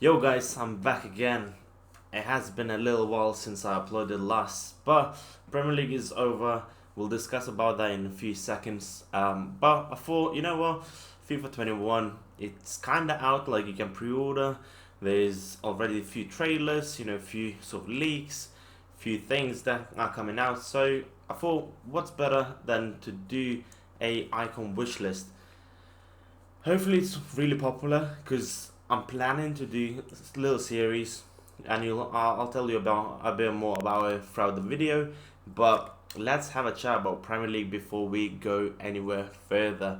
Yo guys, I'm back again. It has been a little while since I uploaded last, but Premier League is over. We'll discuss about that in a few seconds. But I thought, you know what, FIFA 21, it's kinda out, like you can pre-order. There's already a few trailers, a few sort of leaks, few things that are coming out. So I thought, what's better than to do a icon wish list? Hopefully it's really popular because I'm planning to do a little series, and I'll tell you about a bit more about it throughout the video. But let's have a chat about Premier League before we go anywhere further.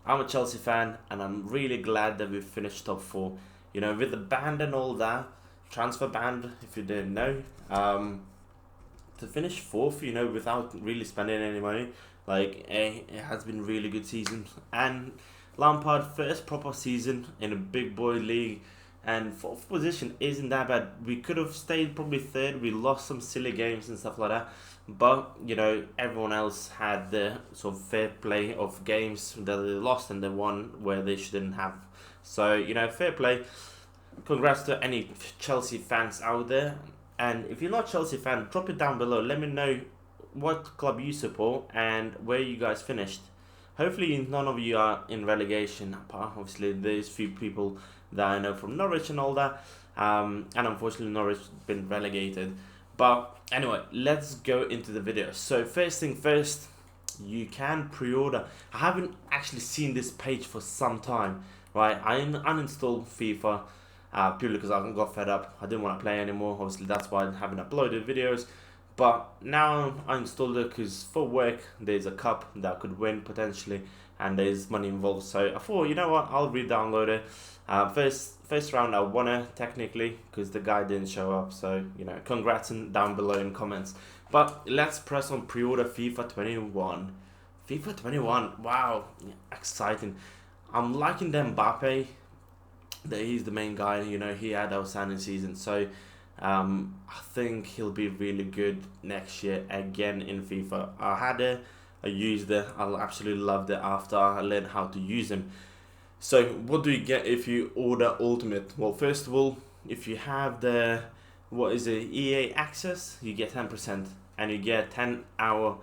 I'm a Chelsea fan, and I'm really glad that we finished top four. With the band and all that, transfer band, if you didn't know, to finish fourth, without really spending any money, it has been really good season. And Lampard first proper season in a big boy league, and fourth position isn't that bad. We could have stayed probably third. We lost some silly games and stuff like that, but everyone else had the sort of fair play of games that they lost and they won where they shouldn't have. So fair play. Congrats to any Chelsea fans out there. And if you're not a Chelsea fan, drop it down below. Let me know what club you support and where you guys finished. Hopefully none of you are in relegation. Apart, obviously, there's few people that I know from Norwich and all that. And unfortunately, Norwich been relegated. But anyway, let's go into the video. So first thing first, you can pre-order. I haven't actually seen this page for some time, right? I uninstalled FIFA purely because I got fed up. I didn't want to play anymore. Obviously, that's why I haven't uploaded videos. But now I installed it because for work there's a cup that I could win potentially, and there's money involved. So I thought, you know what, I'll re-download it. First round I won it technically because the guy didn't show up. So congrats down below in comments. But let's press on pre-order FIFA 21. FIFA 21, wow, exciting. I'm liking the Mbappe. That he's the main guy. He had outstanding season. So I think he'll be really good next year again in FIFA. I used it, I absolutely loved it after I learned how to use him. So what do you get if you order Ultimate? Well, first of all, if you have the, what is it, EA Access, you get 10%, and you get 10 hour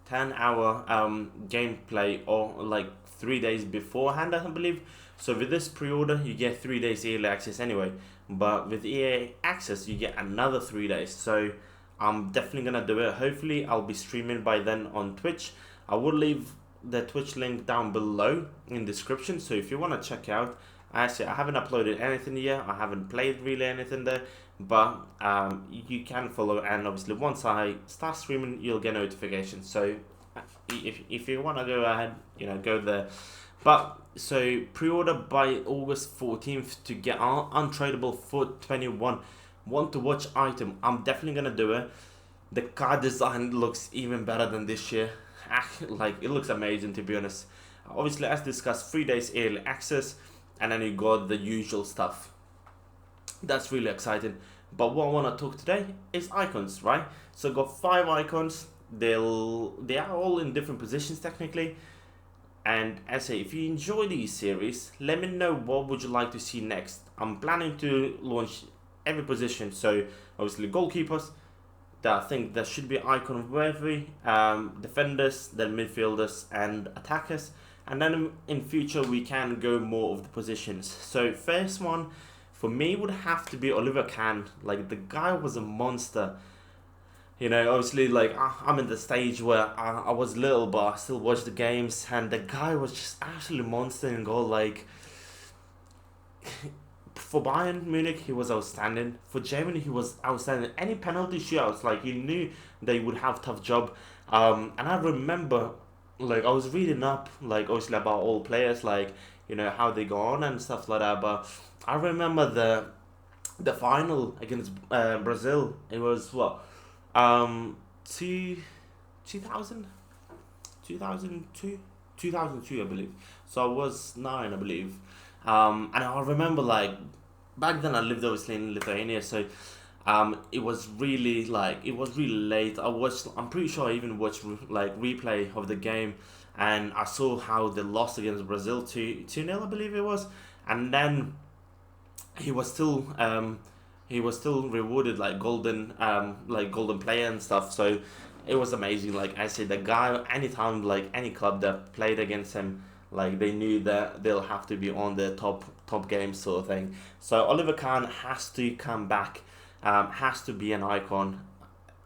gameplay, or like 3 days beforehand, I believe. So with this pre-order, you get 3 days early access anyway. But with EA Access, you get another 3 days. So I'm definitely gonna do it. Hopefully, I'll be streaming by then on Twitch. I will leave the Twitch link down below in description. So if you wanna check out, I haven't uploaded anything yet. I haven't played really anything there, but you can follow. And obviously, once I start streaming, you'll get notifications. So if you wanna go ahead, go there. But so pre-order by August 14th to get untradeable FUT 21 want to watch item. I'm definitely gonna do it. The card design looks even better than this year. Like, it looks amazing, to be honest. Obviously, as discussed, 3 days early access, and then you got the usual stuff. That's really exciting. But what I want to talk today is icons, right? So I got 5 icons. They are all in different positions technically. And as I say, if you enjoy these series, let me know what would you like to see next. I'm planning to launch every position. So obviously goalkeepers, that I think that should be icon worthy, defenders, then midfielders and attackers. And then in future we can go more of the positions. So first one for me would have to be Oliver Kahn. Like, the guy was a monster. Obviously, like, I'm in the stage where I was little, but I still watch the games, and the guy was just absolutely monster in goal. Like, for Bayern Munich, he was outstanding. For Germany, he was outstanding. Any penalty shootouts, like, you knew they would have tough job. And I remember, like, I was reading up, like, obviously about all players, like, how they go on and stuff like that. But I remember the final against Brazil. It was what? 2000, 2002, 2002, I believe. So I was 9, I believe. And I remember, like, back then I lived obviously in Lithuania, so it was really late. I'm pretty sure I even watched like replay of the game, and I saw how they lost against Brazil 2-0, I believe it was. And then he was still rewarded like golden player and stuff. So it was amazing. Like I said, the guy, anytime like any club that played against him, like they knew that they'll have to be on the top game sort of thing. So Oliver Kahn has to come back, has to be an icon.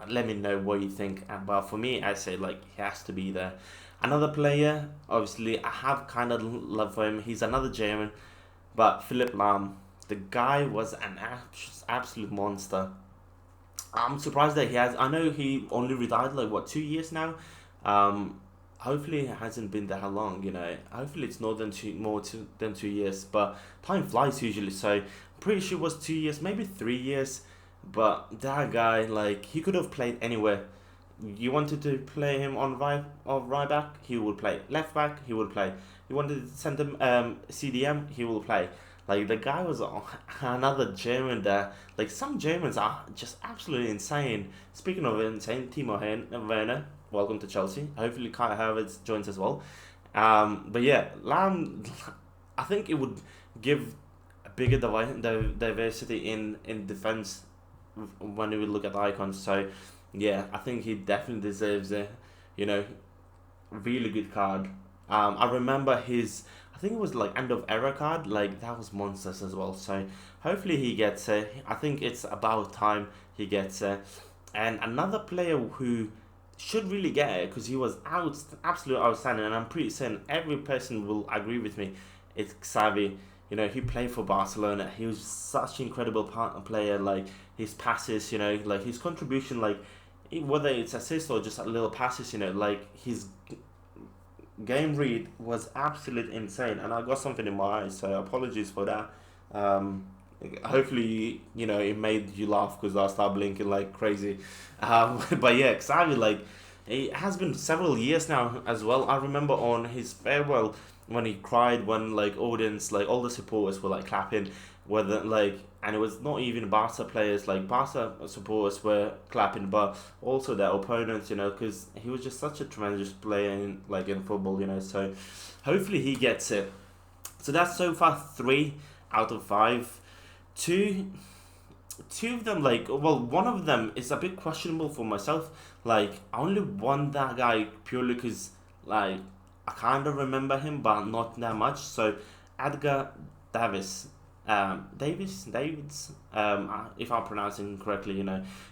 Let me know what you think. But for me, I say like he has to be there. Another player, obviously, I have kind of love for him. He's another German, but Philipp Lahm, the guy was an absolute monster. I'm surprised that he has. I know he only retired like what 2 years now. Hopefully it hasn't been that long. Hopefully it's more than than 2 years. But time flies usually, so I'm pretty sure it was 2 years, maybe 3 years. But that guy, like, he could have played anywhere. You wanted to play him on right back, he would play. Left back, he would play. You wanted to send him CDM, he will play. Like the guy was another German there. Like some Germans are just absolutely insane. Speaking of insane, Timo Werner, welcome to Chelsea. Hopefully Kai Havertz joins as well. But yeah, Lam, I think it would give a bigger diversity in defense when we look at icons. So yeah, I think he definitely deserves a you know really good card. I remember his, I think it was like end of era card, like that was monsters as well. So hopefully he gets it. I think it's about time he gets it. And another player who should really get it because he was absolute outstanding, and I'm pretty certain every person will agree with me. It's Xavi. He played for Barcelona. He was such an incredible player. Like his passes, like his contribution, like whether it's assist or just a little passes, like his game read was absolutely insane, and I got something in my eyes, so apologies for that. Um, Hopefully, it made you laugh because I started blinking like crazy. But yeah, Xavi, like, it has been several years now as well. I remember on his farewell when he cried when like audience, like all the supporters were like clapping, whether like, and it was not even Barca players, like Barca supporters were clapping, but also their opponents, because he was just such a tremendous player in football, So hopefully he gets it. So that's so far 3 out of 5. Two two of them, like, well, one of them is a bit questionable for myself. Like I only want that guy purely because like I kind of remember him but not that much. So Edgar Davis, Davids, if I'm pronouncing correctly,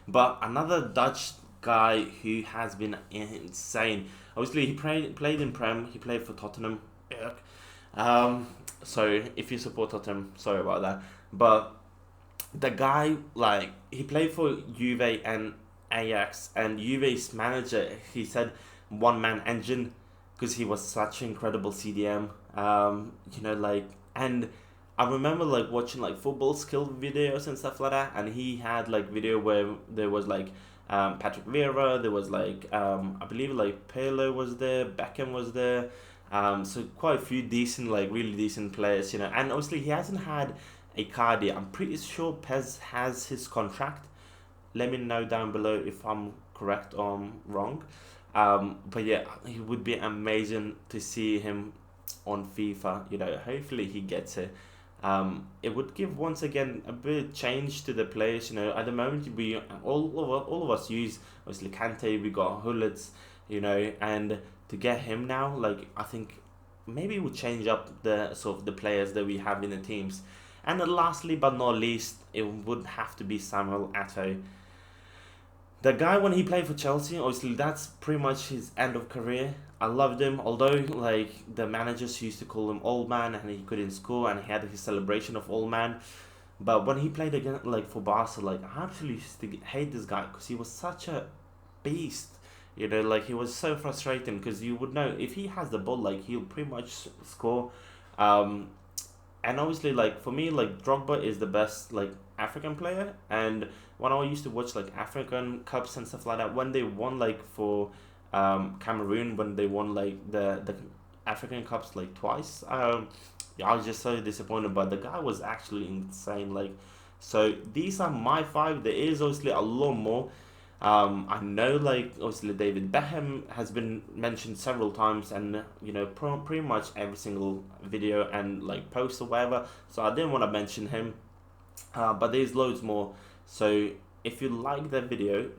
but another Dutch guy who has been insane. Obviously he played in Prem, he played for Tottenham. Yuck. So if you support Tottenham, sorry about that. But the guy, like, he played for Juve and Ajax, and Juve's manager, he said one man engine because he was such an incredible CDM. Like, and I remember like watching like football skill videos and stuff like that, and he had like video where there was like Patrick Vieira, there was like I believe like Pele was there, Beckham was there, so quite a few decent, like really decent players, and obviously he hasn't had a card yet. I'm pretty sure Pez has his contract. Let me know down below if I'm correct or I'm wrong. But yeah, it would be amazing to see him on FIFA. Hopefully he gets it. It would give once again a bit of change to the players. At the moment we all of us use obviously Kante. We got Hullets, and to get him now, like I think maybe it would change up the sort of the players that we have in the teams. And then lastly but not least, it would have to be Samuel Eto'o. The guy, when he played for Chelsea, obviously that's pretty much his end of career. I loved him, although like the managers used to call him old man and he couldn't score and he had his celebration of old man. But when he played again, like for Barca, like I actually used to hate this guy because he was such a beast. Like he was so frustrating because you would know if he has the ball, like he'll pretty much score. Um, and obviously, like for me, like Drogba is the best like African player. And when I used to watch like African cups and stuff like that, when they won like for Cameroon, when they won like the African cups like twice, yeah, I was just so disappointed. But the guy was actually insane. Like, so these are my 5. There is obviously a lot more. I know, like obviously David Beckham has been mentioned several times, and pretty much every single video and like post or whatever. So I didn't want to mention him. but there's loads more. So if you like the video,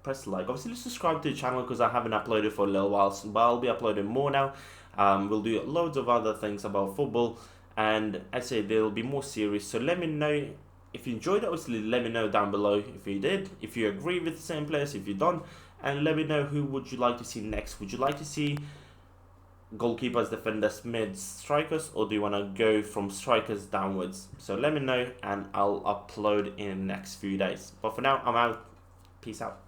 press like. Obviously, subscribe to the channel because I haven't uploaded for a little while, but I'll be uploading more now. We'll do loads of other things about football, and I say there'll be more series. So let me know if you enjoyed it. Obviously, let me know down below if you did, if you agree with the same players, if you don't, and let me know who would you like to see next. Would you like to see goalkeepers, defenders, mids, strikers, or do you want to go from strikers downwards? So let me know and I'll upload in the next few days. But for now, I'm out. Peace out.